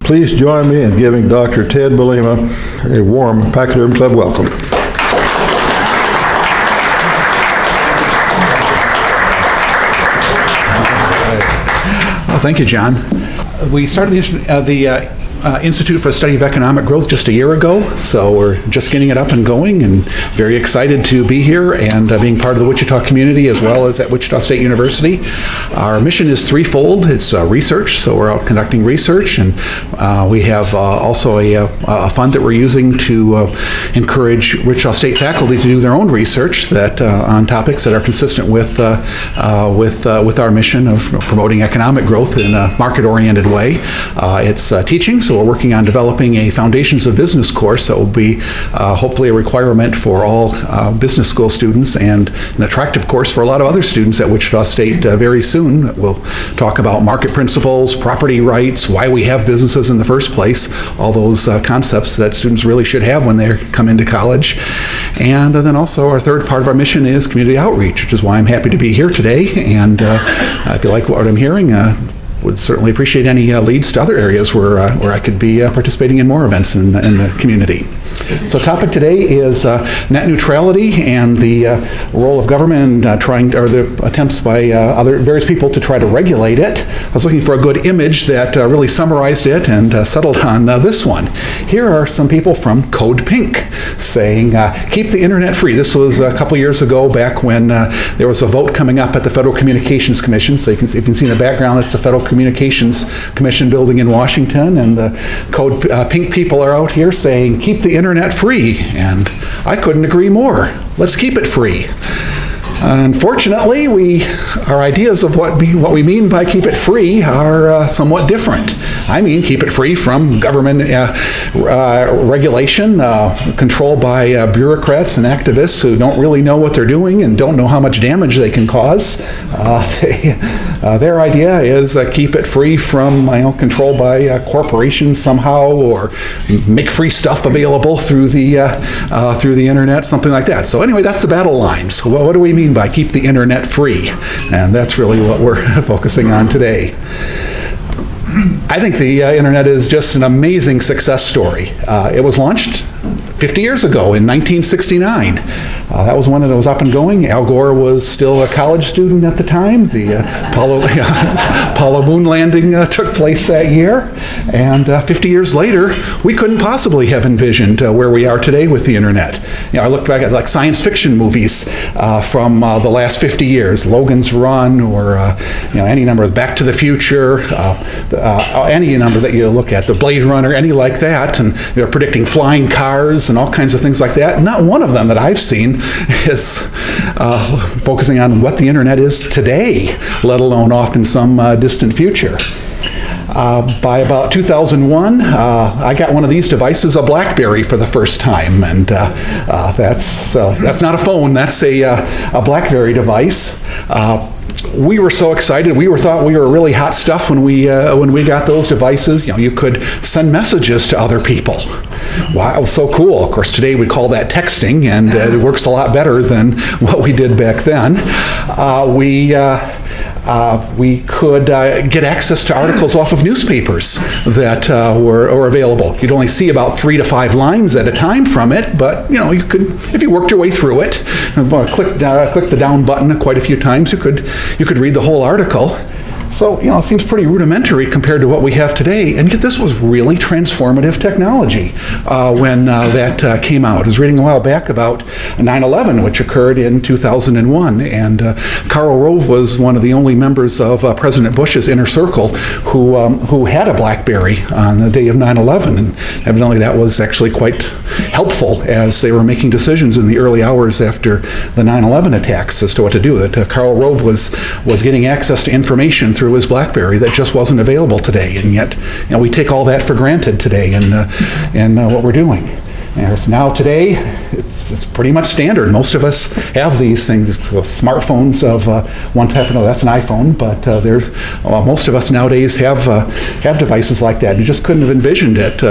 Please join me in giving Dr. Ted Bolema a warm Pachyderm Club welcome. Well, thank you, John. We started the Institute for the Study of Economic Growth just a year ago, so we're just getting it up and going and very excited to be here and being part of the Wichita community as well as at Wichita State University. Our mission is threefold. It's research, so we're out conducting research, and we have also a fund that we're using to encourage Wichita State faculty to do their own research that on topics that are consistent with our mission of promoting economic growth in a market-oriented way. It's teaching, so we're working on developing a Foundations of Business course that will be hopefully a requirement for all business school students and an attractive course for a lot of other students at Wichita State very soon. We'll talk about market principles, property rights, why we have businesses in the first place, all those concepts that students really should have when they come into college. And then also our third part of our mission is community outreach, which is why I'm happy to be here today. And if you like what I'm hearing, would certainly appreciate any leads to other areas where I could be participating in more events in the community. So topic today is net neutrality and the role of government and the attempts by various people to try to regulate it. I was looking for a good image that really summarized it and settled on this one. Here are some people from Code Pink saying, keep the internet free. This was a couple years ago, back when there was a vote coming up at the Federal Communications Commission. So you can see in the background, it's the Federal Communications Commission building in Washington, and the Code Pink people are out here saying, keep the internet free, and I couldn't agree more. Let's keep it free. Unfortunately, our ideas of what we mean by keep it free are somewhat different. I mean keep it free from government regulation, controlled by bureaucrats and activists who don't really know what they're doing and don't know how much damage they can cause. Their idea is keep it free from controlled by corporations somehow, or make free stuff available through the internet, something like that. So anyway, that's the battle line. So what do we mean by keep the internet free? And that's really what we're focusing on today. I think the internet is just an amazing success story. It was launched 50 years ago in 1969. That was when it was up and going. Al Gore was still a college student at the time. The Apollo moon landing took place that year. And 50 years later, we couldn't possibly have envisioned where we are today with the internet. I look back at like science fiction movies from the last 50 years, Logan's Run, or any number of Back to the Future, any numbers that you look at, the Blade Runner, any like that, and they're predicting flying cars and all kinds of things like that. Not one of them that I've seen is focusing on what the internet is today, let alone off in some distant future. By about 2001, I got one of these devices, a BlackBerry, for the first time, and that's not a phone. That's a BlackBerry device. We were so excited. We thought we were really hot stuff when we got those devices. You could send messages to other people. Wow, it was so cool. Of course, today we call that texting, and it works a lot better than what we did back then. We could get access to articles off of newspapers that were available. You'd only see about 3 to 5 lines at a time from it, but you could, if you worked your way through it, click the down button quite a few times, you could read the whole article. So, it seems pretty rudimentary compared to what we have today, and yet this was really transformative technology when that came out. I was reading a while back about 9/11, which occurred in 2001, and Karl Rove was one of the only members of President Bush's inner circle who had a BlackBerry on the day of 9/11, and evidently that was actually quite helpful as they were making decisions in the early hours after the 9/11 attacks as to what to do. That Karl Rove was getting access to information through his BlackBerry that just wasn't available today, and yet we take all that for granted today in what we're doing. And now today, it's pretty much standard. Most of us have these things, smartphones of one type or another. That's an iPhone, but most of us nowadays have devices like that. You just couldn't have envisioned it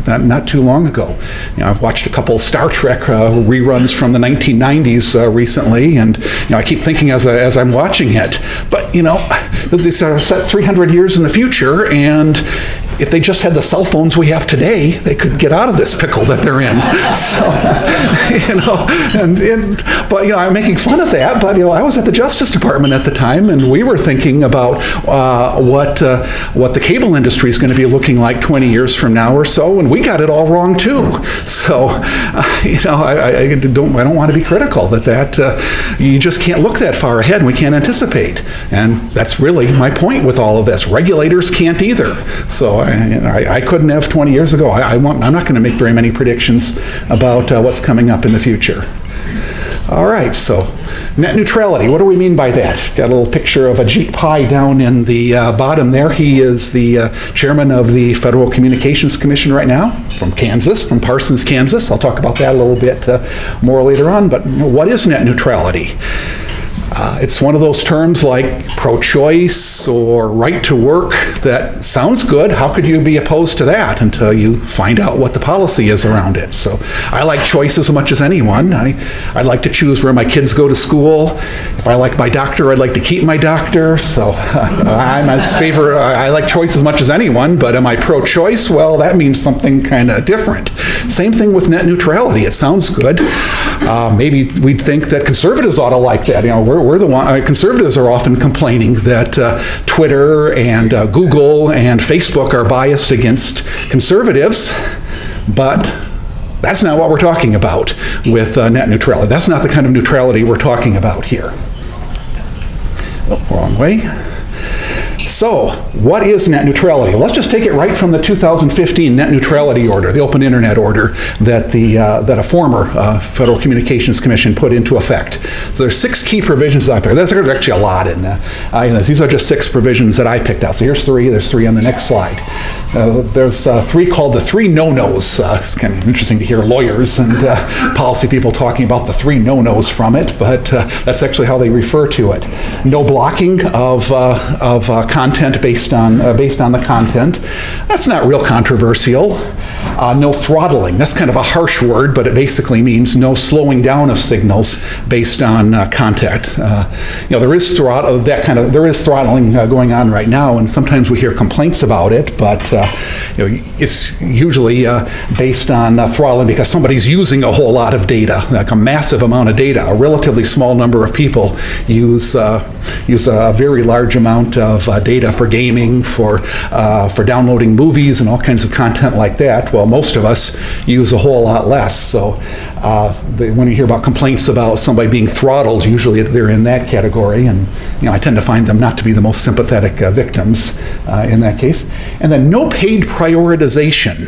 not too long ago. I've watched a couple Star Trek reruns from the 1990s recently, and I keep thinking as I'm watching it, but this is set 300 years in the future, and if they just had the cell phones we have today, they could get out of this pickle that they're in. So, but I'm making fun of that. But I was at the Justice Department at the time, and we were thinking about what the cable industry is going to be looking like 20 years from now or so, and we got it all wrong too. So, I don't want to be critical that you just can't look that far ahead, and we can't anticipate. And that's really my point with all of this. Regulators can't either. So I couldn't have 20 years ago. I'm not going to make very many predictions about what's coming up in the future. All right, so net neutrality. What do we mean by that? Got a little picture of Ajit Pai down in the bottom there. He is the chairman of the Federal Communications Commission right now, from Kansas, from Parsons, Kansas. I'll talk about that a little bit more later on. But what is net neutrality? It's one of those terms like pro-choice or right to work that sounds good. How could you be opposed to that until you find out what the policy is around it? So I like choice as much as anyone. I'd like to choose where my kids go to school. If I like my doctor, I'd like to keep my doctor. So I like choice as much as anyone, but am I pro-choice? Well, that means something kind of different. Same thing with net neutrality. It sounds good. Maybe we'd think that conservatives ought to like that. We're the one. Conservatives are often complaining that Twitter and Google and Facebook are biased against conservatives, but that's not what we're talking about with net neutrality. That's not the kind of neutrality we're talking about here. Oh, wrong way. So, what is net neutrality? Well, let's just take it right from the 2015 net neutrality order, the open internet order that a former Federal Communications Commission put into effect. So there's 6 key provisions out there. There's actually a lot in this. These are just 6 provisions that I picked out. So here's 3. There's 3 on the next slide. There's 3 called the 3 no-nos. It's kind of interesting to hear lawyers and policy people talking about the 3 no-nos from it, but that's actually how they refer to it. No blocking of content based on the content. That's not real controversial. No throttling. That's kind of a harsh word, but it basically means no slowing down of signals based on content. There is throttling going on right now, and sometimes we hear complaints about it, but it's usually based on throttling because somebody's using a whole lot of data, like a massive amount of data. A relatively small number of people use a very large amount of data for gaming, for downloading movies and all kinds of content like that. Well, most of us use a whole lot less. So when you hear about complaints about somebody being throttled, usually they're in that category, and I tend to find them not to be the most sympathetic victims in that case. And then no paid prioritization.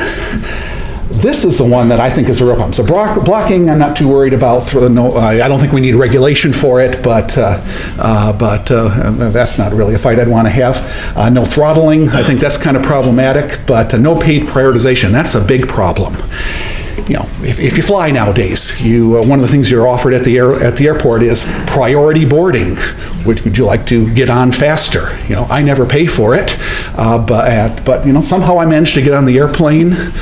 This is the one that I think is a real problem. So blocking, I'm not too worried about. I don't think we need regulation for it, but that's not really a fight I'd want to have. No throttling, I think that's kind of problematic, but no paid prioritization, that's a big problem. If you fly nowadays, one of the things you're offered at the airport is priority boarding. Would you like to get on faster? I never pay for it, but somehow I managed to get on the airplane.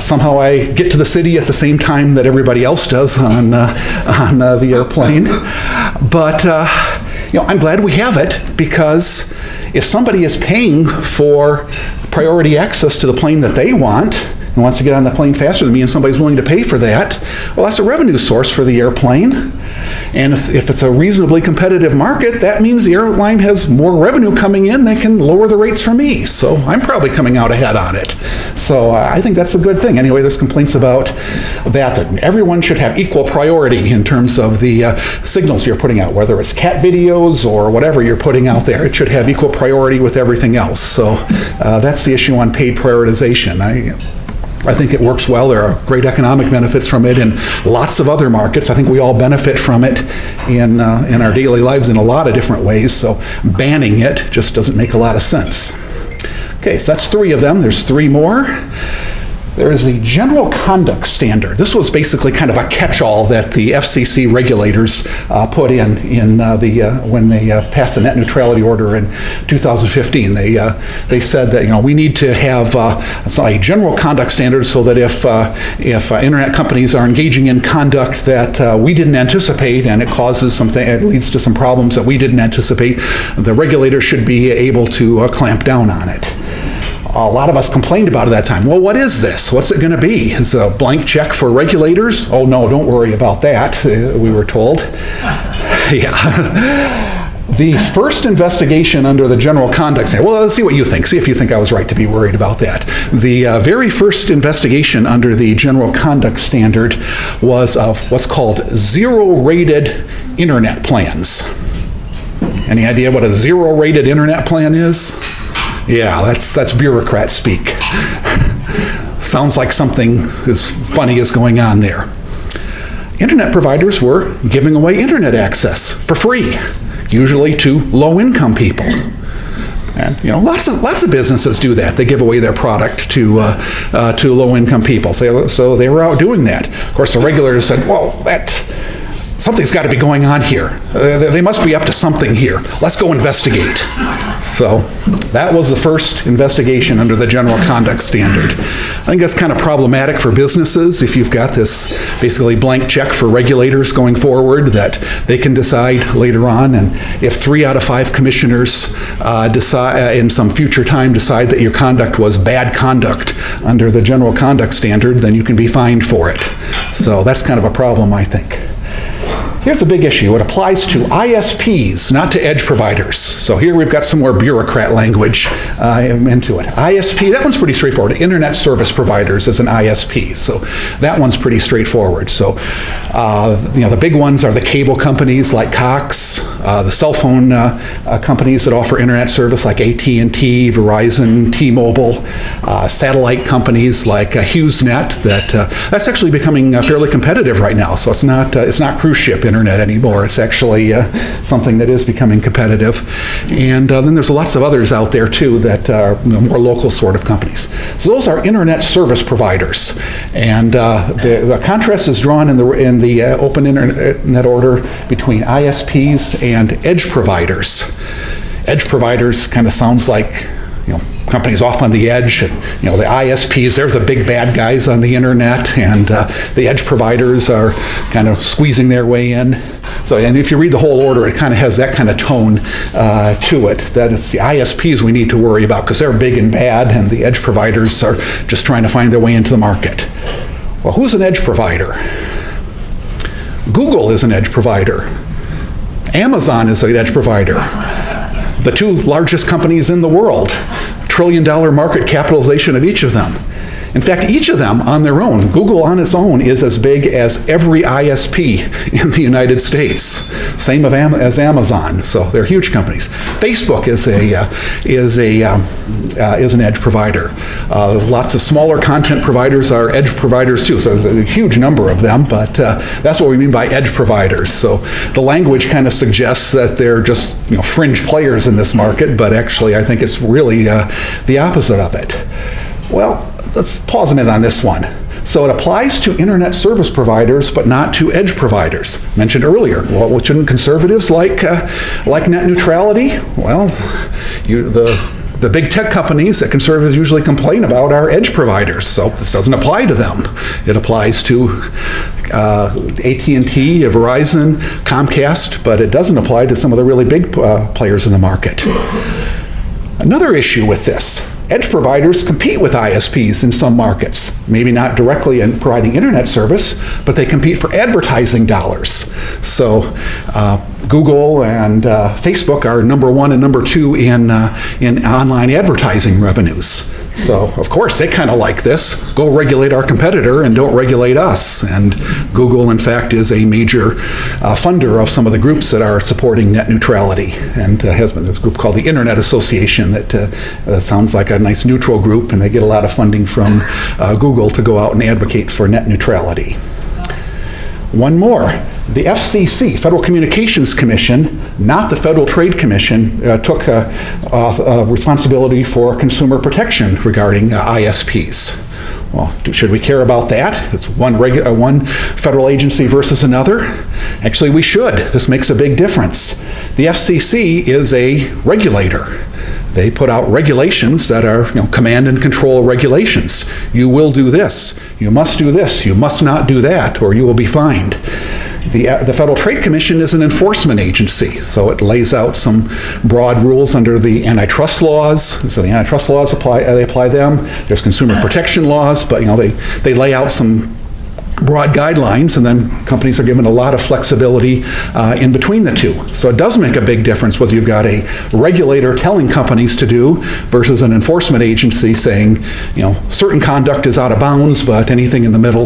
Somehow I get to the city at the same time that everybody else does on the airplane. But I'm glad we have it, because if somebody is paying for priority access to the plane that they want and wants to get on the plane faster than me, and somebody's willing to pay for that, well, that's a revenue source for the airplane. And if it's a reasonably competitive market, that means the airline has more revenue coming in. They can lower the rates for me. So I'm probably coming out ahead on it. So I think that's a good thing. Anyway, there's complaints about that everyone should have equal priority in terms of the signals you're putting out, whether it's cat videos or whatever you're putting out there. It should have equal priority with everything else. So that's the issue on paid prioritization. I think it works well. There are great economic benefits from it in lots of other markets. I think we all benefit from it in our daily lives in a lot of different ways. So banning it just doesn't make a lot of sense. Okay, so that's 3 of them. There's 3 more. There is the General Conduct Standard. This was basically kind of a catch-all that the FCC regulators put in when they passed the net neutrality order in 2015. They said that we need to have a general conduct standard so that if internet companies are engaging in conduct that we didn't anticipate and it causes something, it leads to some problems that we didn't anticipate, the regulators should be able to clamp down on it. A lot of us complained about it at that time. Well, what is this? What's it going to be? Is it a blank check for regulators? Oh, no, don't worry about that, we were told. Yeah. The first investigation under the General Conduct Standard, well, let's see what you think. See if you think I was right to be worried about that. The very first investigation under the General Conduct Standard was of what's called zero-rated internet plans. Any idea what a zero-rated internet plan is? Yeah, that's bureaucrat speak. Sounds like something as funny is going on there. Internet providers were giving away internet access for free, usually to low-income people. And lots of businesses do that. They give away their product to low-income people. So they were out doing that. Of course, the regulators said, "Well, something's got to be going on here. They must be up to something here. Let's go investigate." So that was the first investigation under the General Conduct Standard. I think that's kind of problematic for businesses if you've got this basically blank check for regulators going forward that they can decide later on. And if 3 out of 5 commissioners decide in some future time decide that your conduct was bad conduct under the General Conduct Standard, then you can be fined for it. So that's kind of a problem, I think. Here's a big issue. It applies to ISPs, not to edge providers. So here we've got some more bureaucrat language into it. ISP, that one's pretty straightforward. Internet service providers is an ISP. So that one's pretty straightforward. So the big ones are the cable companies like Cox, the cell phone companies that offer internet service like AT&T, Verizon, T-Mobile, satellite companies like HughesNet. That's actually becoming fairly competitive right now. So it's not cruise ship internet anymore. It's actually something that is becoming competitive. And then there's lots of others out there too that are more local sort of companies. So those are internet service providers. And the contrast is drawn in the open internet order between ISPs and edge providers. Edge providers kind of sounds like companies off on the edge, and the ISPs, they're the big bad guys on the internet, and the edge providers are kind of squeezing their way in. So, and if you read the whole order, it kind of has that kind of tone to it, that it's the ISPs we need to worry about because they're big and bad, and the edge providers are just trying to find their way into the market. Well, who's an edge provider? Google is an edge provider. Amazon is an edge provider. The 2 largest companies in the world, $1 trillion market capitalization of each of them. In fact, each of them on their own, Google on its own, is as big as every ISP in the United States. Same as Amazon, so they're huge companies. Facebook is an edge provider. Lots of smaller content providers are edge providers too, so there's a huge number of them, but that's what we mean by edge providers. So the language kind of suggests that they're just fringe players in this market, but actually I think it's really the opposite of it. Well, let's pause a minute on this one. So it applies to internet service providers, but not to edge providers. Mentioned earlier, well, shouldn't conservatives like net neutrality? Well, the big tech companies that conservatives usually complain about are edge providers, so this doesn't apply to them. It applies to AT&T, Verizon, Comcast, but it doesn't apply to some of the really big players in the market. Another issue with this, edge providers compete with ISPs in some markets, maybe not directly in providing internet service, but they compete for advertising dollars. So Google and Facebook are number 1 and number 2 in online advertising revenues. So, of course, they kind of like this. Go regulate our competitor and don't regulate us. And Google, in fact, is a major funder of some of the groups that are supporting net neutrality. And has been this group called the Internet Association that sounds like a nice neutral group, and they get a lot of funding from Google to go out and advocate for net neutrality. One more. The FCC, Federal Communications Commission, not the Federal Trade Commission, took responsibility for consumer protection regarding ISPs. Well, should we care about that? It's one federal agency versus another. Actually, we should. This makes a big difference. The FCC is a regulator. They put out regulations that are, command and control regulations. You will do this. You must do this. You must not do that, or you will be fined. The Federal Trade Commission is an enforcement agency, so it lays out some broad rules under the antitrust laws. So the antitrust laws apply them. There's consumer protection laws, but they lay out some broad guidelines, and then companies are given a lot of flexibility in between the two. So it does make a big difference whether you've got a regulator telling companies to do versus an enforcement agency saying, certain conduct is out of bounds, but anything in the middle,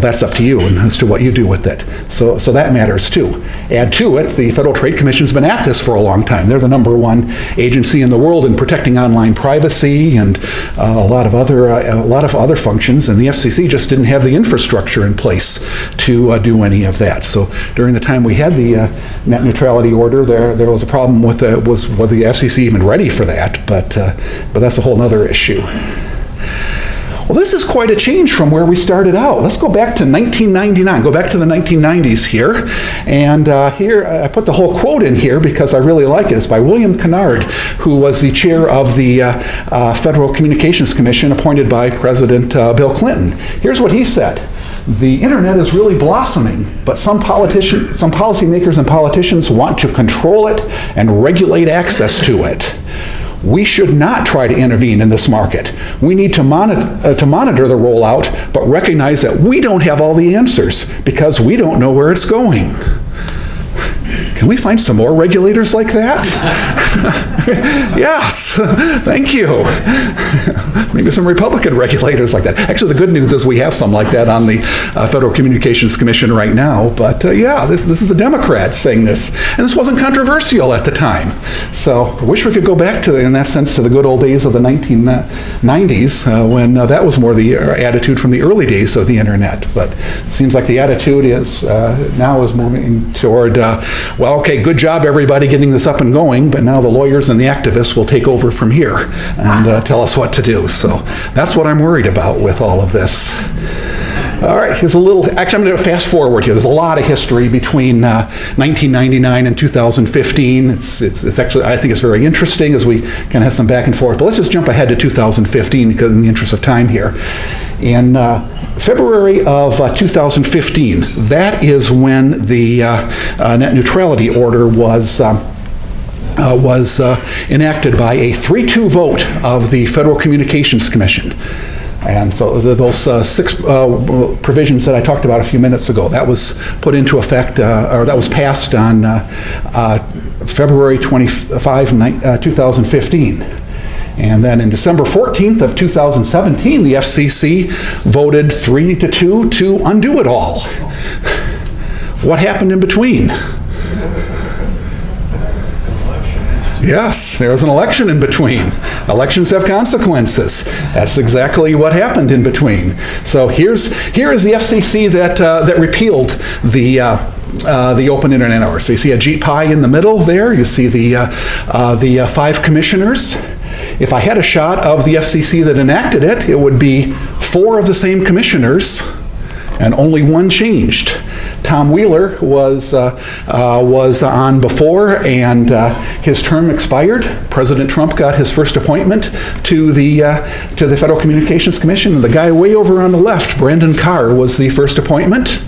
that's up to you and as to what you do with it. So that matters too. Add to it, the Federal Trade Commission's been at this for a long time. They're the #1 agency in the world in protecting online privacy and a lot of other functions, and the FCC just didn't have the infrastructure in place to do any of that. So during the time we had the net neutrality order, there was a problem with was whether the FCC even ready for that, but that's a whole other issue. Well, this is quite a change from where we started out. Let's go back to 1999, go back to the 1990s here. And here, I put the whole quote in here because I really like it. It's by William Kennard, who was the chair of the Federal Communications Commission appointed by President Bill Clinton. Here's what he said. The internet is really blossoming, but some policymakers and politicians want to control it and regulate access to it. We should not try to intervene in this market. We need to monitor the rollout, but recognize that we don't have all the answers because we don't know where it's going. Can we find some more regulators like that? Yes, thank you. Maybe some Republican regulators like that. Actually, the good news is we have some like that on the Federal Communications Commission right now. But this is a Democrat saying this. And this wasn't controversial at the time. So I wish we could go back to, in that sense, to the good old days of the 1990s when that was more the attitude from the early days of the internet. But it seems like the attitude is now is moving toward, okay, good job everybody getting this up and going, but now the lawyers and the activists will take over from here and tell us what to do. So that's what I'm worried about with all of this. All right, here's a little, actually I'm going to fast forward here. There's a lot of history between 1999 and 2015. It's actually, I think it's very interesting as we kind of have some back and forth, but let's just jump ahead to 2015 because in the interest of time here. In February of 2015, that is when the net neutrality order was enacted by a 3-2 vote of the Federal Communications Commission. And so those 6 provisions that I talked about a few minutes ago, that was put into effect, or that was passed on February 25, 2015. And then in December 14th of 2017, the FCC voted 3-2 to undo it all. What happened in between? Yes, there was an election in between. Elections have consequences. That's exactly what happened in between. So here is the FCC that repealed the Open Internet Order. So you see a Jeep pie in the middle there. You see the 5 commissioners. If I had a shot of the FCC that enacted it, it would be 4 of the same commissioners, and only 1 changed. Tom Wheeler was on before, and his term expired. President Trump got his first appointment to the Federal Communications Commission, and the guy way over on the left, Brandon Carr, was the first appointment.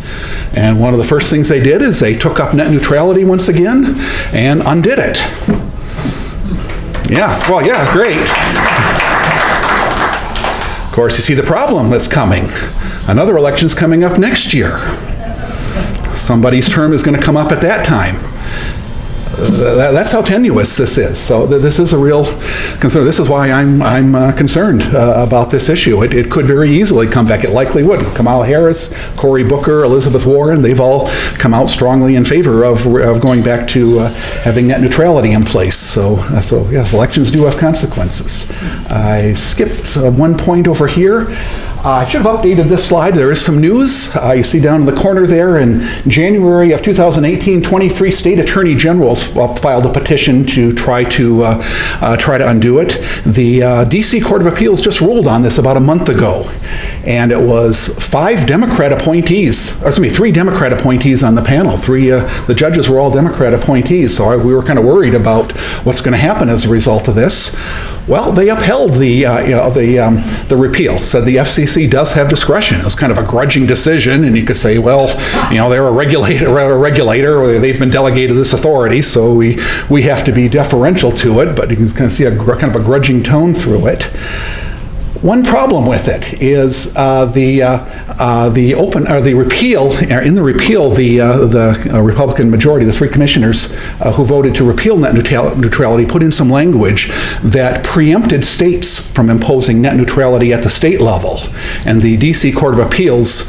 And one of the first things they did is they took up net neutrality once again and undid it. Yes, well, yeah, great. Of course, you see the problem that's coming. Another election's coming up next year. Somebody's term is going to come up at that time. That's how tenuous this is. So this is a real concern. This is why I'm concerned about this issue. It could very easily come back. It likely would. Kamala Harris, Cory Booker, Elizabeth Warren, they've all come out strongly in favor of going back to having net neutrality in place. So yes, elections do have consequences. I skipped one point over here. I should have updated this slide. There is some news. You see down in the corner there, in January of 2018, 23 state attorney generals filed a petition to try to undo it. The D.C. Court of Appeals just ruled on this about a month ago, and it was 3 Democrat appointees on the panel. The judges were all Democrat appointees, so we were kind of worried about what's going to happen as a result of this. Well, they upheld the repeal, said the FCC does have discretion. It was kind of a grudging decision, and you could say, well, they're a regulator, or they've been delegated this authority, so we have to be deferential to it, but you can kind of see a kind of a grudging tone through it. One problem with it is the repeal. In the repeal, the Republican majority, the 3 commissioners who voted to repeal net neutrality, put in some language that preempted states from imposing net neutrality at the state level, and the D.C. Court of Appeals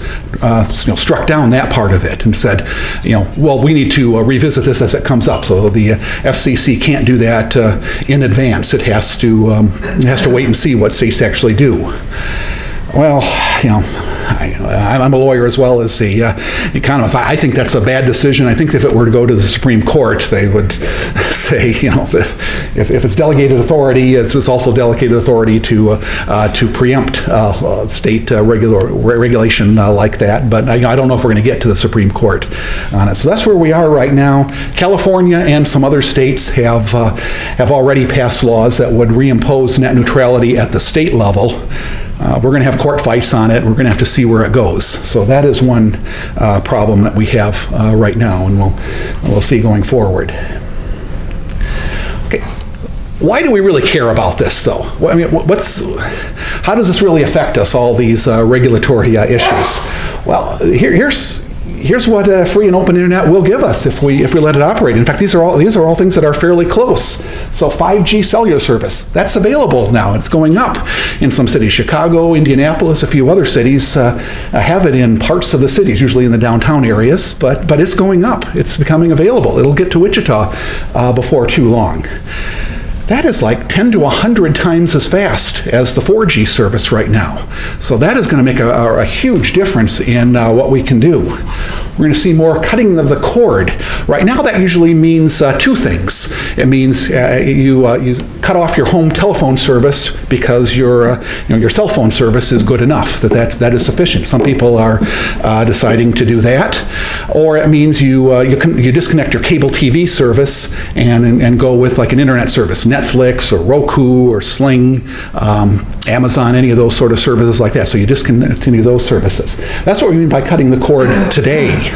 struck down that part of it and said, well, we need to revisit this as it comes up. So the FCC can't do that in advance. It has to wait and see what states actually do. Well, I'm a lawyer as well as the economist. I think that's a bad decision. I think if it were to go to the Supreme Court, they would say, if it's delegated authority, it's also delegated authority to preempt state regulation like that. But I don't know if we're going to get to the Supreme Court on it. So that's where we are right now. California and some other states have already passed laws that would reimpose net neutrality at the state level. We're going to have court fights on it. We're going to have to see where it goes. So that is one problem that we have right now, and we'll see going forward. Okay, why do we really care about this, though? How does this really affect us? All these regulatory issues. Well, here's what free and open internet will give us if we let it operate. In fact, these are all things that are fairly close. So 5G cellular service, that's available now. It's going up in some cities. Chicago, Indianapolis, a few other cities have it in parts of the cities, usually in the downtown areas, but it's going up. It's becoming available. It'll get to Wichita before too long. That is like 10 to 100 times as fast as the 4G service right now. So that is going to make a huge difference in what we can do. We're going to see more cutting of the cord. Right now that usually means 2 things. It means you cut off your home telephone service because your cell phone service is good enough, that is sufficient. Some people are deciding to do that. Or it means you disconnect your cable TV service and go with like an internet service, Netflix or Roku or Sling, Amazon, any of those sort of services like that. So you discontinue those services. That's what we mean by cutting the cord today.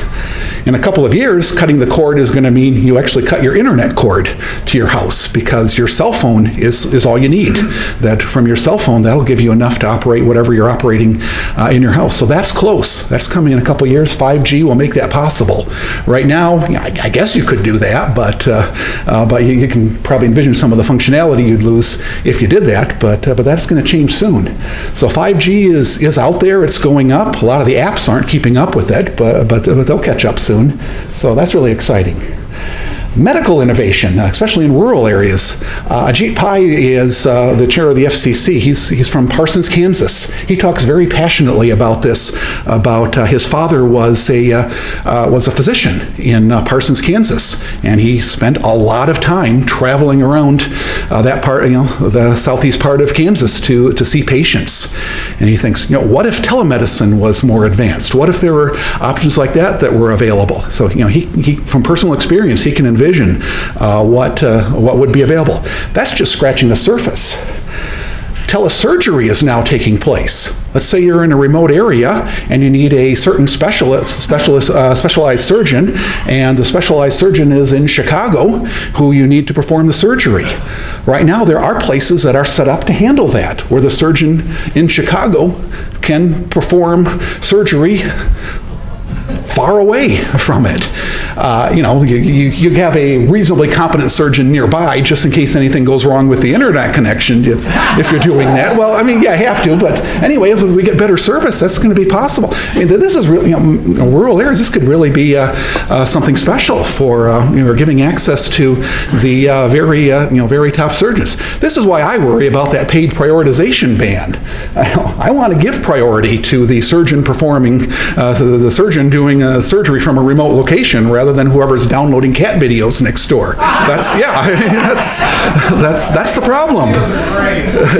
In a couple of years, cutting the cord is going to mean you actually cut your internet cord to your house, because your cell phone is all you need. That from your cell phone, that'll give you enough to operate whatever you're operating in your house. So that's close. That's coming in a couple of years. 5G will make that possible. Right now, I guess you could do that, but you can probably envision some of the functionality you'd lose if you did that. But that's going to change soon. So 5G is out there. It's going up. A lot of the apps aren't keeping up with it, but they'll catch up soon. So that's really exciting. Medical innovation, especially in rural areas. Ajit Pai is the chair of the FCC. He's from Parsons, Kansas. He talks very passionately about this. About his father was a physician in Parsons, Kansas, and he spent a lot of time traveling around that part, the southeast part of Kansas to see patients. And he thinks, what if telemedicine was more advanced? What if there were options like that were available? So he from personal experience, he can envision what would be available. That's just scratching the surface. Telesurgery is now taking place. Let's say you're in a remote area and you need a certain specialized surgeon, and the specialized surgeon is in Chicago who you need to perform the surgery. Right now there are places that are set up to handle that, where the surgeon in Chicago can perform surgery far away from it. You have a reasonably competent surgeon nearby just in case anything goes wrong with the internet connection if you're doing that. Well, I mean, yeah, I have to, but anyway, if we get better service, that's going to be possible. I mean, this is really, rural areas, this could really be something special for giving access to the very top surgeons. This is why I worry about that paid prioritization band. I want to give priority to the surgeon performing, the surgeon doing surgery from a remote location rather than whoever's downloading cat videos next door. That's the problem.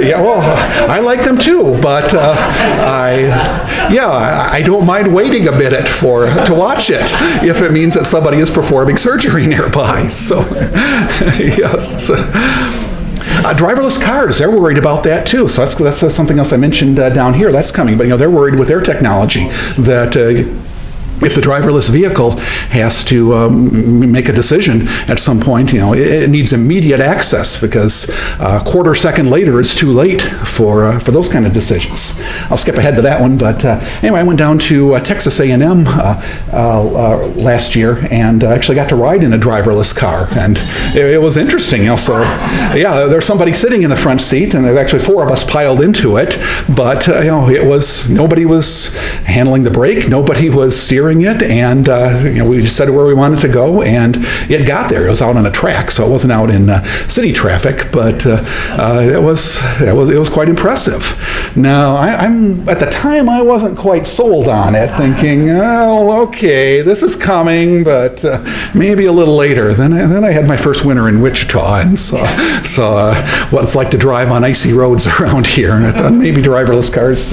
Yeah, well, I like them too, but I don't mind waiting a minute to watch it if it means that somebody is performing surgery nearby. So, yes. Driverless cars, they're worried about that too. So that's something else I mentioned down here. That's coming, but they're worried with their technology that if the driverless vehicle has to make a decision at some point, it needs immediate access because a quarter second later is too late for those kind of decisions. I'll skip ahead to that one, but anyway, I went down to Texas A&M last year and actually got to ride in a driverless car, and it was interesting. There's somebody sitting in the front seat, and there's actually four of us piled into it, but nobody was handling the brake, nobody was steering it, and we just said where we wanted to go, and it got there. It was out on a track, so it wasn't out in city traffic, but it was quite impressive. Now, I'm at the time I wasn't quite sold on it, thinking, oh, okay, this is coming, but maybe a little later. Then I had my first winter in Wichita, and saw what it's like to drive on icy roads around here, and I thought maybe driverless cars.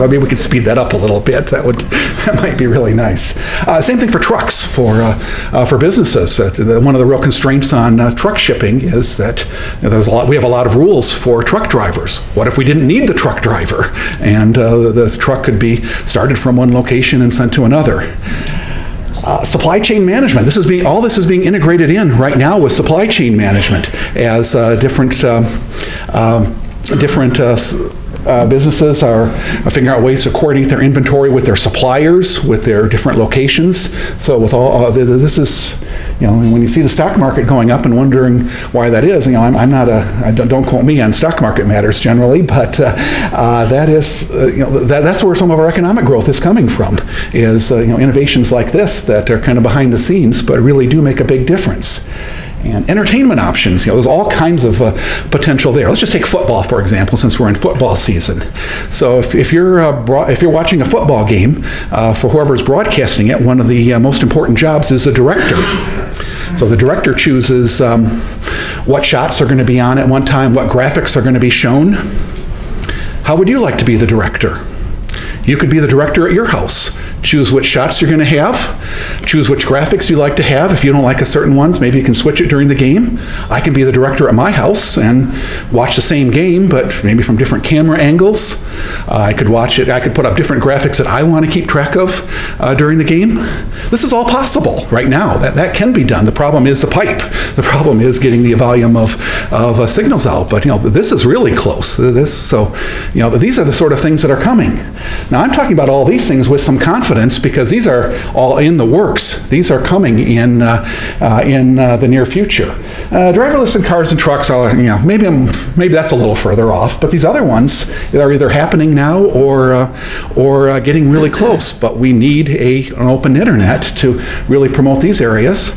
Maybe we could speed that up a little bit. That might be really nice. Same thing for trucks, for businesses. One of the real constraints on truck shipping is that we have a lot of rules for truck drivers. What if we didn't need the truck driver and the truck could be started from one location and sent to another? Supply chain management. All this is being integrated in right now with supply chain management as different businesses are figuring out ways to coordinate their inventory with their suppliers, with their different locations. So with all this is, when you see the stock market going up and wondering why that is, I'm not don't quote me on stock market matters generally, but that's where some of our economic growth is coming from, is innovations like this that are kind of behind the scenes, but really do make a big difference. And entertainment options, there's all kinds of potential there. Let's just take football, for example, since we're in football season. So if you're watching a football game, for whoever's broadcasting it, one of the most important jobs is the director. So the director chooses what shots are going to be on at one time, what graphics are going to be shown. How would you like to be the director? You could be the director at your house. Choose which shots you're going to have. Choose which graphics you like to have. If you don't like a certain ones, maybe you can switch it during the game. I can be the director at my house and watch the same game, but maybe from different camera angles. I could watch it. I could put up different graphics that I want to keep track of during the game. This is all possible right now. That can be done. The problem is the pipe. The problem is getting the volume of signals out. But this is really close. These are the sort of things that are coming. Now I'm talking about all these things with some confidence because these are all in the works. These are coming in the near future. Driverless in cars and trucks, maybe that's a little further off, but these other ones are either happening now or getting really close. But we need an open internet to really promote these areas.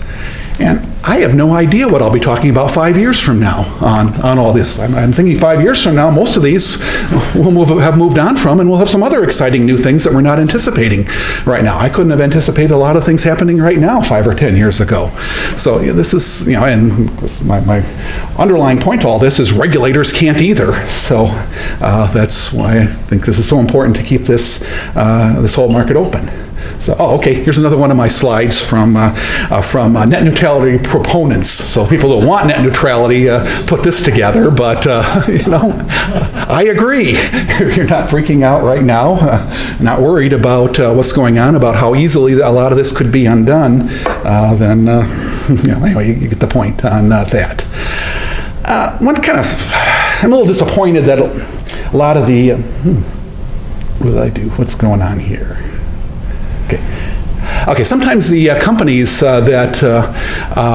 And I have no idea what I'll be talking about 5 years from now on all this. I'm thinking 5 years from now, most of these have moved on from, and we'll have some other exciting new things that we're not anticipating right now. I couldn't have anticipated a lot of things happening right now 5 or 10 years ago. So this is, and my underlying point to all this is regulators can't either. So that's why I think this is so important to keep this whole market open. So, okay, here's another one of my slides from net neutrality proponents. So people that want net neutrality put this together, but, I agree. You're not freaking out right now, not worried about what's going on, about how easily a lot of this could be undone, then, anyway, you get the point on that. I'm a little disappointed that a lot of the, what did I do? What's going on here? Okay. Okay, sometimes the companies that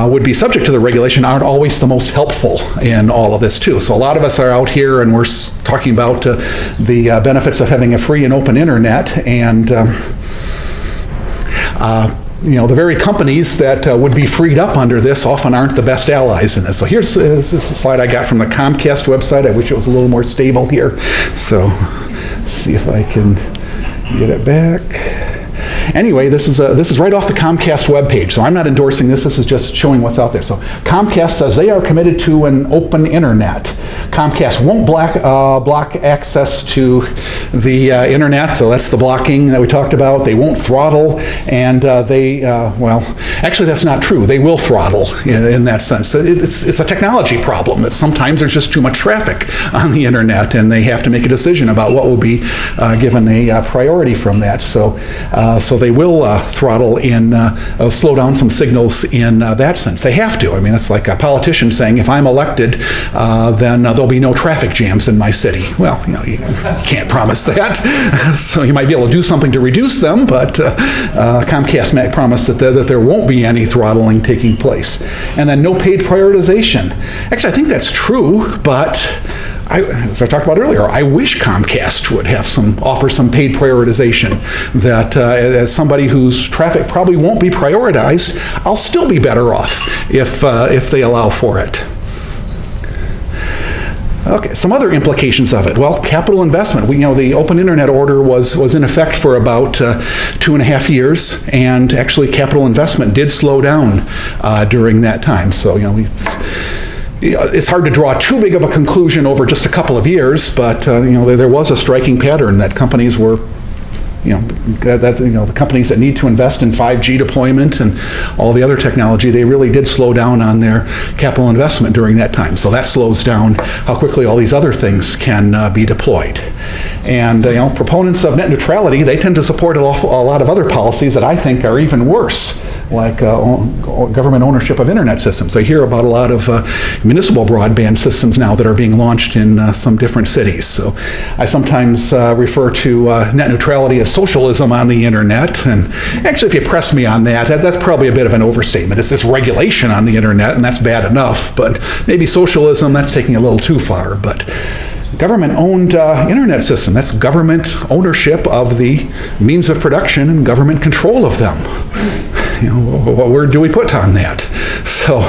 would be subject to the regulation aren't always the most helpful in all of this too. So a lot of us are out here and we're talking about the benefits of having a free and open internet, and the very companies that would be freed up under this often aren't the best allies in this. So this is a slide I got from the Comcast website. I wish it was a little more stable here. So let's see if I can get it back. Anyway, this is right off the Comcast webpage, so I'm not endorsing this. This is just showing what's out there. So Comcast says they are committed to an open internet. Comcast won't block access to the internet, so that's the blocking that we talked about. They won't throttle, and actually that's not true. They will throttle in that sense. It's a technology problem that sometimes there's just too much traffic on the internet, and they have to make a decision about what will be given a priority from that. So they will throttle in, slow down some signals in that sense. They have to. I mean, it's like a politician saying, if I'm elected, then there'll be no traffic jams in my city. Well, you can't promise that. So you might be able to do something to reduce them, but Comcast might promise that there won't be any throttling taking place. And then no paid prioritization. Actually, I think that's true, but as I talked about earlier, I wish Comcast would have offer some paid prioritization, that as somebody whose traffic probably won't be prioritized, I'll still be better off if they allow for it. Okay, some other implications of it. Well, capital investment. The Open Internet Order was in effect for about 2.5 years, and actually capital investment did slow down during that time. So, it's hard to draw too big of a conclusion over just a couple of years, but there was a striking pattern that companies were, the companies that need to invest in 5G deployment and all the other technology, they really did slow down on their capital investment during that time. So that slows down how quickly all these other things can be deployed. And proponents of net neutrality, they tend to support a lot of other policies that I think are even worse, like government ownership of internet systems. I hear about a lot of municipal broadband systems now that are being launched in some different cities. So I sometimes refer to net neutrality as socialism on the internet. And actually, if you press me on that's probably a bit of an overstatement. It's this regulation on the internet, and that's bad enough. But maybe socialism, that's taking a little too far. But government-owned internet system, that's government ownership of the means of production and government control of them. What word do we put on that? So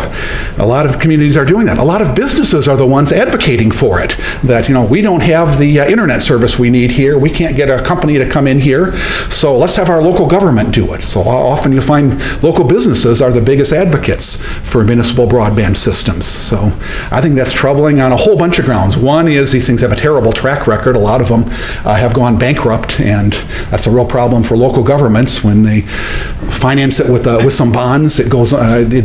a lot of communities are doing that. A lot of businesses are the ones advocating for it, that we don't have the internet service we need here. We can't get a company to come in here, so let's have our local government do it. So often you find local businesses are the biggest advocates for municipal broadband systems. So I think that's troubling on a whole bunch of grounds. One is these things have a terrible track record. A lot of them have gone bankrupt, and that's a real problem for local governments when they finance it with some bonds. It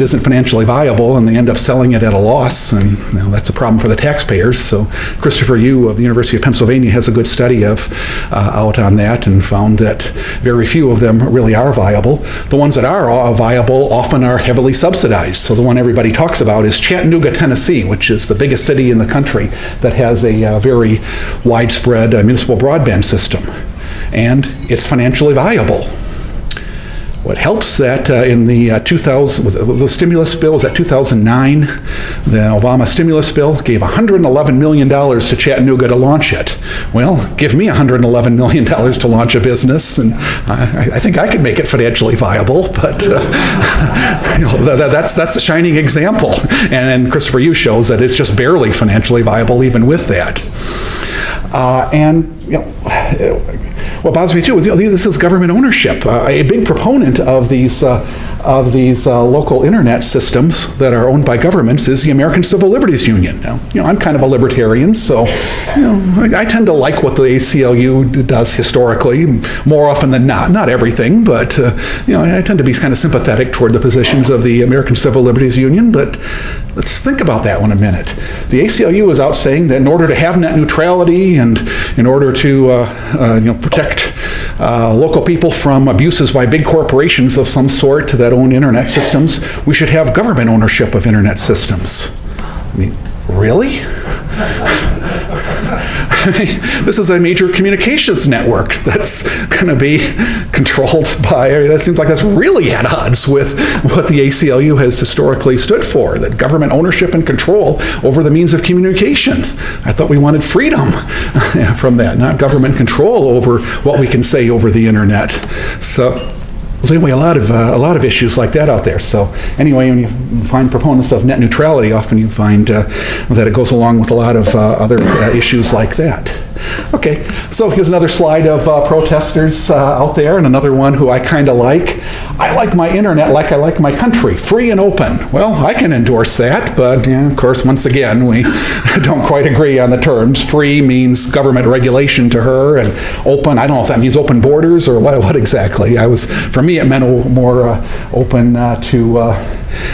isn't financially viable, and they end up selling it at a loss, and that's a problem for the taxpayers. So Christopher Yu of the University of Pennsylvania has a good study out on that, and found that very few of them really are viable. The ones that are viable often are heavily subsidized. So the one everybody talks about is Chattanooga, Tennessee, which is the biggest city in the country that has a very widespread municipal broadband system, and it's financially viable. What helps that in the 2000, the stimulus bill was that 2009, the Obama stimulus bill gave $111 million to Chattanooga to launch it. Well, give me $111 million to launch a business, and I think I could make it financially viable, but that's the shining example. And Christopher Yu shows that it's just barely financially viable even with that. What bothers me too is this is government ownership. A big proponent of these local internet systems that are owned by governments is the American Civil Liberties Union. Now, I'm kind of a libertarian, so I tend to like what the ACLU does historically, more often than not everything, but I tend to be kind of sympathetic toward the positions of the American Civil Liberties Union. But let's think about that one a minute. The ACLU is out saying that in order to have net neutrality and in order to protect local people from abuses by big corporations of some sort that own internet systems, we should have government ownership of internet systems. I mean, really? this is a major communications network that's going to be controlled by, that seems like that's really at odds with what the ACLU has historically stood for, that government ownership and control over the means of communication. I thought we wanted freedom from that, not government control over what we can say over the internet. So anyway, a lot of issues like that out there. So anyway, when you find proponents of net neutrality, often you find that it goes along with a lot of other issues like that. Okay, so here's another slide of protesters out there, and another one who I kind of like. I like my internet like I like my country, free and open. Well, I can endorse that, but of course, once again, we don't quite agree on the terms. Free means government regulation to her, and open, I don't know if that means open borders or what exactly. For me, it meant more open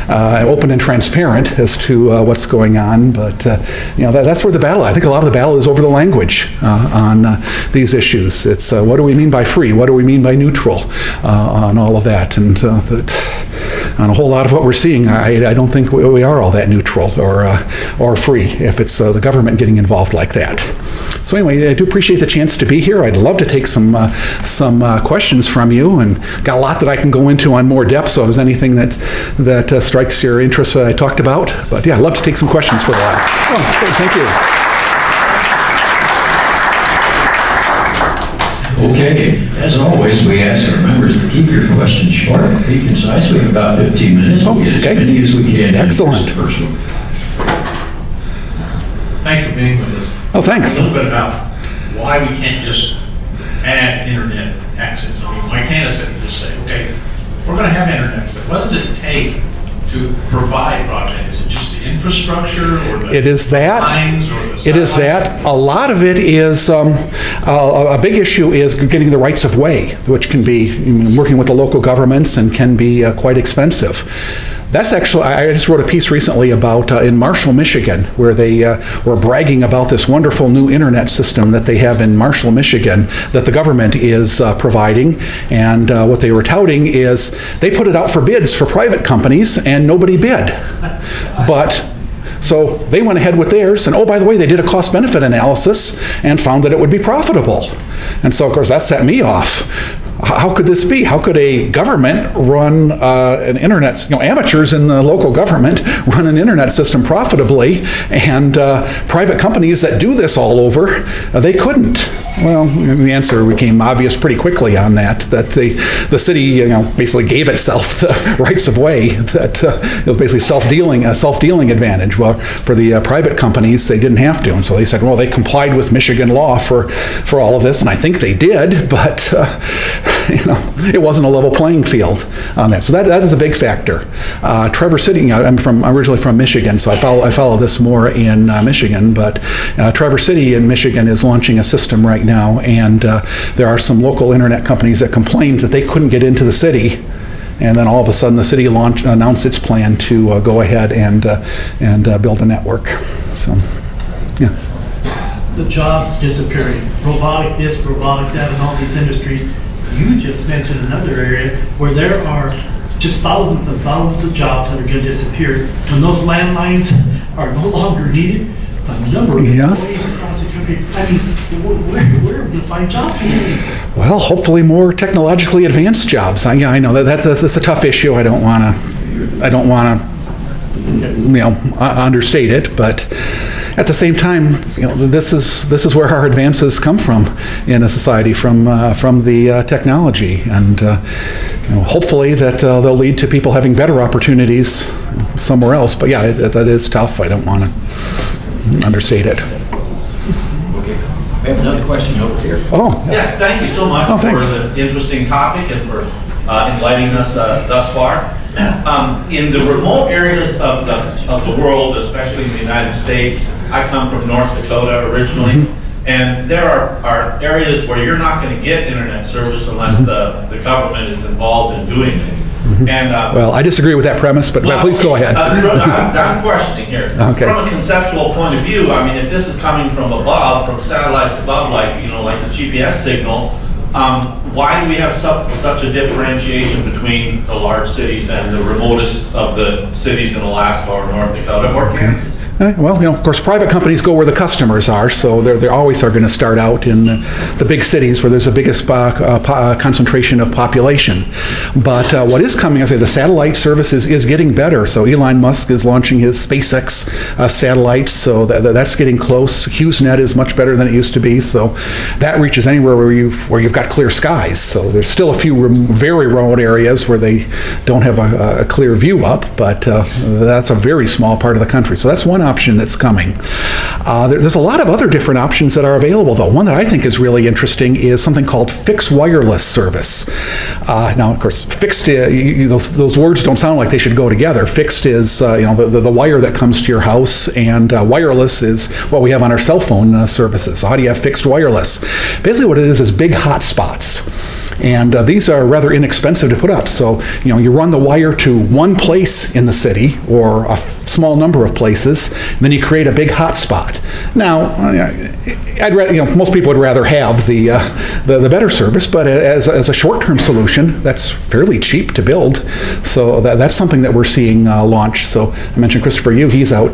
open and transparent as to what's going on. But that's where the battle. I think a lot of the battle is over the language on these issues. It's what do we mean by free? What do we mean by neutral? On all of that, and that on a whole lot of what we're seeing, I don't think we are all that neutral or free if it's the government getting involved like that. So anyway, I do appreciate the chance to be here. I'd love to take some questions from you, and got a lot that I can go into on more depth. So if there's anything that strikes your interest that I talked about, but yeah, I'd love to take some questions for that. Oh, great, thank you. Okay, as always, we ask our members to keep your questions short, be concise. We have about 15 minutes. We'll get as many as we can. Excellent. Thanks for being with us. Oh, thanks. A little bit about why we can't just add internet access. I mean, why can't us just say, okay, we're going to have internet access. What does it take to provide broadband? Is it just the infrastructure, or the It is that. lines, or the It is that. A lot of it is, a big issue is getting the rights of way, which can be working with the local governments and can be quite expensive. That's actually, I just wrote a piece recently about in Marshall, Michigan, where they were bragging about this wonderful new internet system that they have in Marshall, Michigan, that the government is providing. And what they were touting is they put it out for bids for private companies and nobody bid. So they went ahead with theirs, and oh, by the way, they did a cost-benefit analysis and found that it would be profitable. And so, of course, that set me off. How could this be? How could a government run an internet, amateurs in the local government run an internet system profitably, and private companies that do this all over, they couldn't? Well, the answer became obvious pretty quickly on that the city, basically gave itself the rights of way, that it was basically a self-dealing advantage. Well, for the private companies, they didn't have to, and so they said, well, they complied with Michigan law for all of this, and I think they did, but it wasn't a level playing field on that. So that is a big factor. Traverse City, I'm originally from Michigan, so I follow this more in Michigan, but Traverse City in Michigan is launching a system right now, and there are some local internet companies that complained that they couldn't get into the city, and then all of a sudden the city announced its plan to go ahead and build a network. So, yeah. The jobs disappearing, robotic this, robotic that, and all these industries. You just mentioned another area where there are just thousands and thousands of jobs that are going to disappear. When those landlines are no longer needed, the number of employees across the country, I mean, where are we going to find jobs for these people? Well, hopefully more technologically advanced jobs. I know that's a tough issue. I don't want to understate it, but at the same time, this is where our advances come from in a society, from the technology, and hopefully that they'll lead to people having better opportunities somewhere else. But yeah, that is tough. I don't want to understate it. Okay. We have another question over here. Oh, Yes, thank you so much for thanks. the interesting topic and for enlightening us thus far. In the remote areas of the world, especially in the United States, I come from North Dakota originally, and there are areas where you're not going to get internet service unless the government is involved in doing it. And well, I disagree with that premise, but please go ahead. I'm questioning here. Okay. From a conceptual point of view, I mean, if this is coming from above, from satellites above, like the GPS signal, why do we have such a differentiation between the large cities and the remotest of the cities in Alaska or North Dakota or Kansas? Well, of course, private companies go where the customers are, so they always are going to start out in the big cities where there's the biggest concentration of population. But what is coming, I say, the satellite service is getting better. So Elon Musk is launching his SpaceX satellites, so that's getting close. HughesNet is much better than it used to be, so that reaches anywhere where you've got clear skies. So there's still a few very remote areas where they don't have a clear view up, but that's a very small part of the country. So that's one option that's coming. There's a lot of other different options that are available, though. One that I think is really interesting is something called fixed wireless service. Now, of course, fixed, those words don't sound like they should go together. Fixed is the wire that comes to your house, and wireless is what we have on our cell phone services. So how do you have fixed wireless? Basically what it is big hot spots. And these are rather inexpensive to put up. So, you run the wire to one place in the city or a small number of places, and then you create a big hotspot. Now, I'd rather, most people would rather have the better service, but as a short-term solution, that's fairly cheap to build. So that's something that we're seeing launch. So I mentioned Christopher Yu, he's out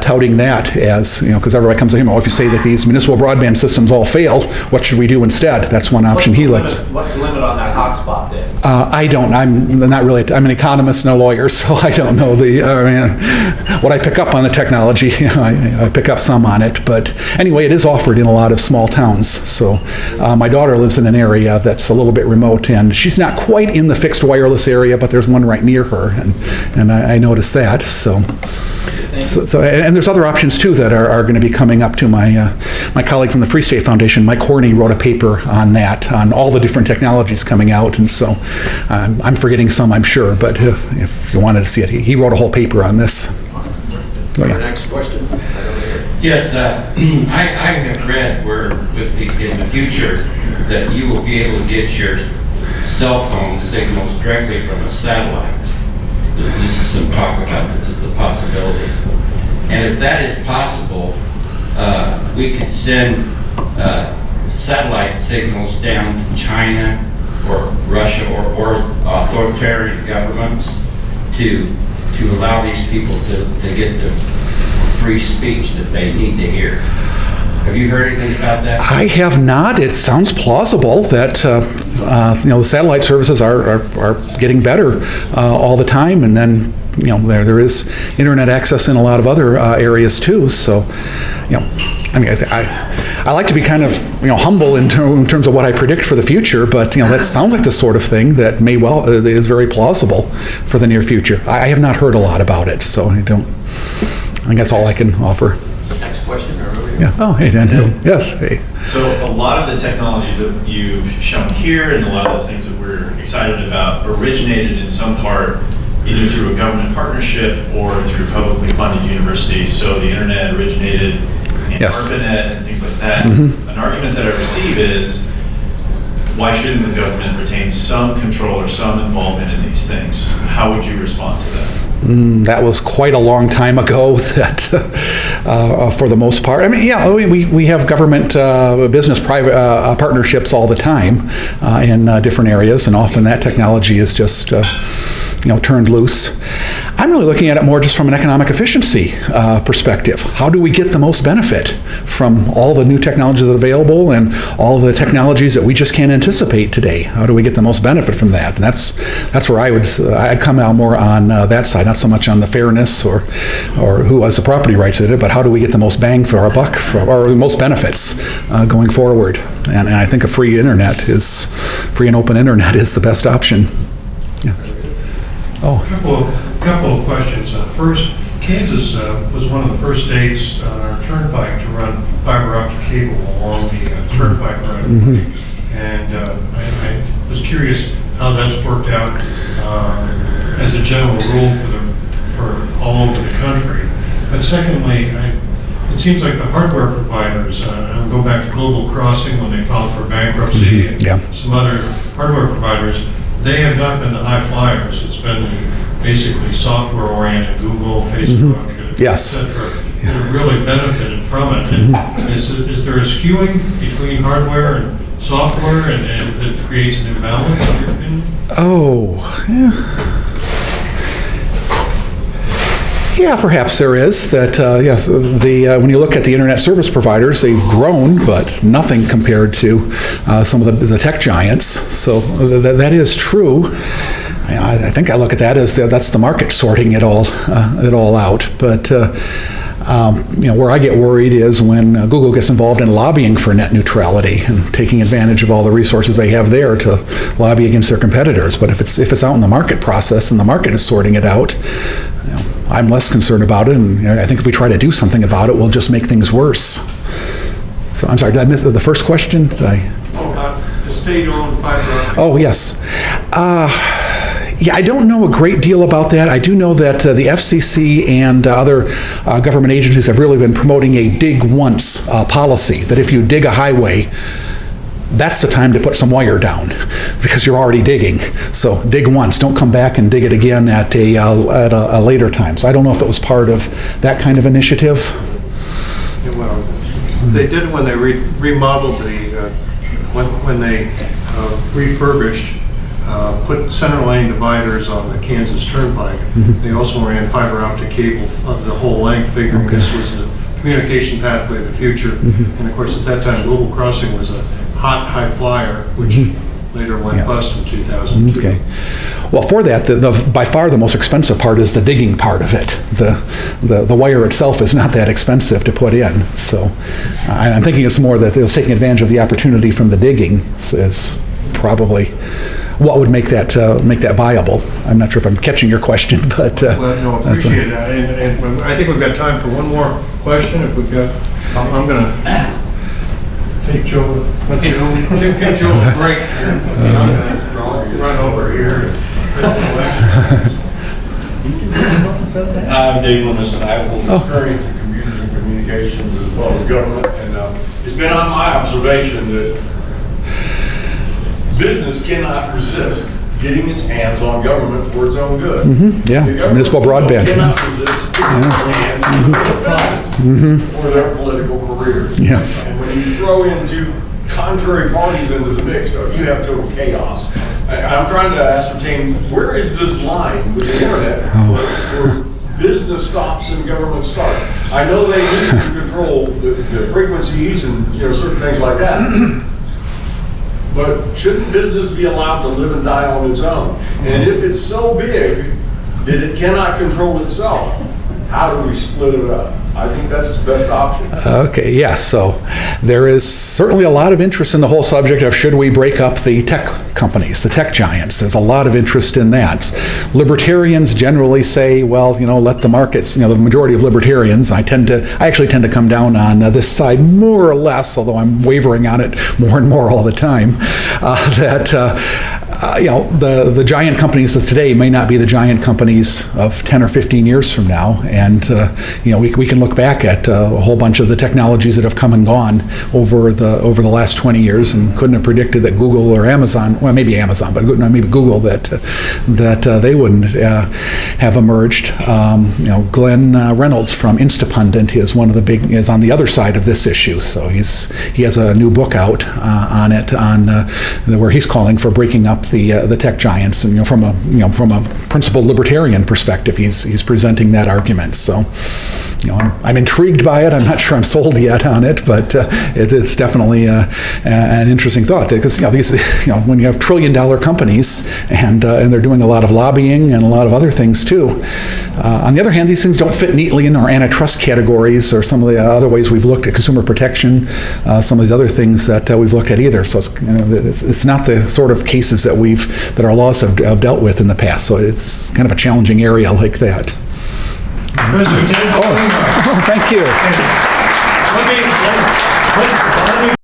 touting that as, because everybody comes to him, if you say that these municipal broadband systems all fail, what should we do instead? That's one option he likes. What's the limit on that hotspot then? I'm not really, I'm an economist and a lawyer, so I don't know what I pick up on the technology. I pick up some on it, but anyway, it is offered in a lot of small towns. So my daughter lives in an area that's a little bit remote, and she's not quite in the fixed wireless area, but there's one right near her, and I noticed that. So and there's other options too that are going to be coming up to my colleague from the Free State Foundation, Mike Horney, wrote a paper on that, on all the different technologies coming out, and so I'm forgetting some, I'm sure, but if you wanted to see it, he wrote a whole paper on this. Our next question. Yes, I have read where in the future that you will be able to get your cell phone signals directly from a satellite. This is some talk about this as a possibility. And if that is possible, we could send satellite signals down to China or Russia or authoritarian governments to allow these people to get the free speech that they need to hear. Have you heard anything about that? I have not. It sounds plausible that the satellite services are getting better all the time, and then there is internet access in a lot of other areas too. So, I like to be kind of humble in terms of what I predict for the future, but that sounds like the sort of thing that may is very plausible for the near future. I have not heard a lot about it, so I think that's all I can offer. Next question. Over here. Yeah. Oh, hey, Dan. Yes. Hey. So a lot of the technologies that you've shown here and a lot of the things that we're excited about originated in some part either through a government partnership or through publicly funded universities. So the internet originated in ARPANET and things like that. Mm-hmm. An argument that I receive is, why shouldn't the government retain some control or some involvement in these things? How would you respond to that? That was quite a long time ago. That, for the most part, we have government, business, private partnerships all the time in different areas, and often that technology is just turned loose. I'm really looking at it more just from an economic efficiency perspective. How do we get the most benefit from all the new technologies that are available and all the technologies that we just can't anticipate today? How do we get the most benefit from that? And that's where I'd come out more on that side, not so much on the fairness or who has the property rights in it, but how do we get the most bang for our buck, or the most benefits going forward? And I think a free and open internet is the best option. Yes. Oh. A couple of questions. First, Kansas was one of the first states on our turnpike to run fiber optic cable along the turnpike road. Mm-hmm. And I was curious how that's worked out as a general rule for all over the country. But secondly, it seems like the hardware providers, I'll go back to Global Crossing when they filed for bankruptcy, and some other hardware providers, they have not been the high flyers. It's been basically software-oriented, Google, Facebook, et cetera, that have really benefited from it. And is there a skewing between hardware and software, and that creates an imbalance, in your opinion? Oh, yeah. Yeah, perhaps there is. That yes, when you look at the internet service providers, they've grown, but nothing compared to some of the tech giants. So that is true. I think I look at that as that's the market sorting it all out. But where I get worried is when Google gets involved in lobbying for net neutrality and taking advantage of all the resources they have there to lobby against their competitors. But if it's out in the market process and the market is sorting it out, I'm less concerned about it. And I think if we try to do something about it, we'll just make things worse. So I'm sorry, did I miss the first question? The state-owned fiber optic. Oh, yes. Yeah, I don't know a great deal about that. I do know that the FCC and other government agencies have really been promoting a dig once policy, that if you dig a highway, that's the time to put some wire down because you're already digging. So dig once, don't come back and dig it again at a later time. So I don't know if it was part of that kind of initiative. Well, they did it when they remodeled when they refurbished, put center lane dividers on the Kansas Turnpike. They also ran fiber optic cable of the whole length, figuring this was the communication pathway of the future. And of course, at that time, Global Crossing was a hot high flyer, which later went bust in 2002. Okay. Well, for that, by far the most expensive part is the digging part of it. The wire itself is not that expensive to put in. So I'm thinking it's more that it was taking advantage of the opportunity from the digging is probably what would make that viable. I'm not sure if I'm catching your question, but well, no, appreciate that. And I think we've got time for one more question. If we've got, I'm going to take Joe. Give Joe a break. I'm going to run over here. I'm Dave Loomis, and I have experience in community and communications as well as government. And it's been on my observation that business cannot resist getting its hands on government for its own good. Yeah, municipal broadband. Cannot resist getting its hands on business for their political careers. Yes. And when you throw into contrary parties into the mix, you have total chaos. I'm trying to ascertain, where is this line with the internet where business stops and government starts? I know they need to control the frequencies and certain things like that. But shouldn't business be allowed to live and die on its own? And if it's so big that it cannot control itself, how do we split it up? I think that's the best option. Okay, yes. So there is certainly a lot of interest in the whole subject of should we break up the tech companies, the tech giants. There's a lot of interest in that. Libertarians generally say, well, let the markets, the majority of libertarians, I actually tend to come down on this side more or less, although I'm wavering on it more and more all the time, the giant companies of today may not be the giant companies of 10 or 15 years from now. And, we can look back at a whole bunch of the technologies that have come and gone over the last 20 years and couldn't have predicted that Google or Amazon, well, maybe Amazon, but maybe Google, that they wouldn't have emerged. Glenn Reynolds from Instapundit is on the other side of this issue. So he has a new book out on it, where he's calling for breaking up the tech giants, and from a principled libertarian perspective, he's presenting that argument. So, I'm intrigued by it. I'm not sure I'm sold yet on it, but it's definitely an interesting thought, because when you have trillion-dollar companies and they're doing a lot of lobbying and a lot of other things too. On the other hand, these things don't fit neatly in our antitrust categories or some of the other ways we've looked at consumer protection, some of these other things that we've looked at either. So it's not the sort of cases that our laws have dealt with in the past. So it's kind of a challenging area like that. Mr. Ted, Thank you. let me